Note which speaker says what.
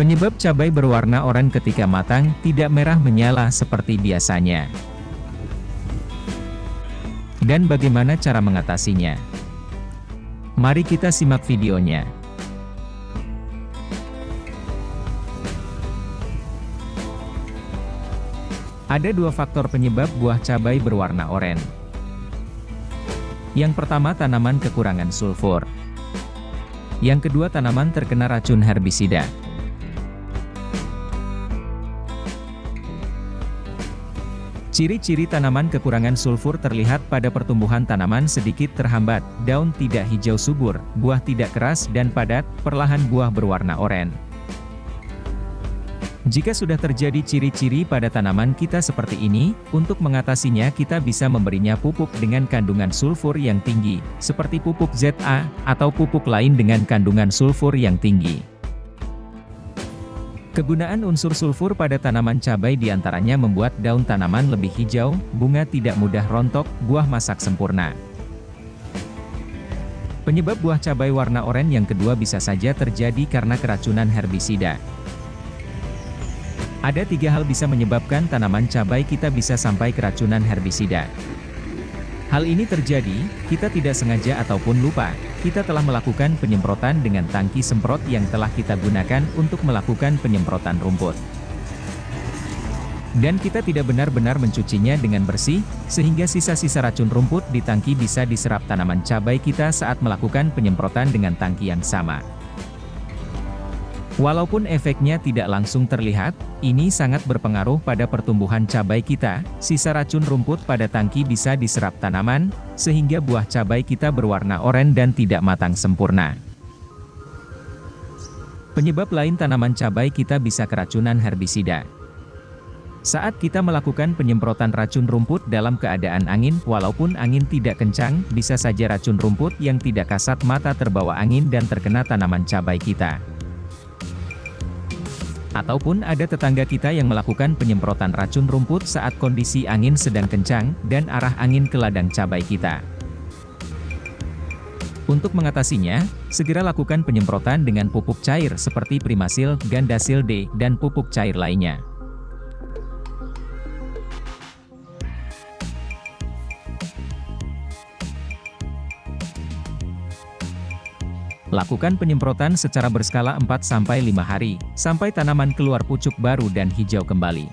Speaker 1: Penyebab cabai berwarna oranye ketika matang, tidak merah menyala seperti biasanya. Dan bagaimana cara mengatasinya? Mari kita simak videonya. Ada dua faktor penyebab buah cabai berwarna oranye. Yang pertama, tanaman kekurangan sulfur. Yang kedua, tanaman terkena racun herbisida. Ciri-ciri tanaman kekurangan sulfur terlihat pada pertumbuhan tanaman sedikit terhambat, daun tidak hijau subur, buah tidak keras dan padat, perlahan buah berwarna oranye. Jika sudah terjadi ciri-ciri pada tanaman kita seperti ini, untuk mengatasinya kita bisa memberinya pupuk dengan kandungan sulfur yang tinggi, seperti pupuk ZA, atau pupuk lain dengan kandungan sulfur yang tinggi. Kegunaan unsur sulfur pada tanaman cabai diantaranya membuat daun tanaman lebih hijau, bunga tidak mudah rontok, buah masak sempurna. Penyebab buah cabai warna oranye yang kedua bisa saja terjadi karena keracunan herbisida. Ada 3 hal bisa menyebabkan tanaman cabai kita bisa sampai keracunan herbisida. Hal ini terjadi, kita tidak sengaja ataupun lupa, kita telah melakukan penyemprotan dengan tangki semprot yang telah kita gunakan untuk melakukan penyemprotan rumput. Dan kita tidak benar-benar mencucinya dengan bersih, sehingga sisa-sisa racun rumput di tangki bisa diserap tanaman cabai kita saat melakukan penyemprotan dengan tangki yang sama. Walaupun efeknya tidak langsung terlihat, ini sangat berpengaruh pada pertumbuhan cabai kita. Sisa racun rumput pada tangki bisa diserap tanaman, sehingga buah cabai kita berwarna oranye dan tidak matang sempurna. Penyebab lain tanaman cabai kita bisa keracunan herbisida. Saat kita melakukan penyemprotan racun rumput dalam keadaan angin, walaupun angin tidak kencang, bisa saja racun rumput yang tidak kasat mata terbawa angin dan terkena tanaman cabai kita. Ataupun ada tetangga kita yang melakukan penyemprotan racun rumput saat kondisi angin sedang kencang, dan arah angin ke ladang cabai kita. Untuk mengatasinya, segera lakukan penyemprotan dengan pupuk cair seperti Primasil, Gandasil D, dan pupuk cair lainnya. Lakukan penyemprotan secara berskala 4-5 hari, sampai tanaman keluar pucuk baru dan hijau kembali.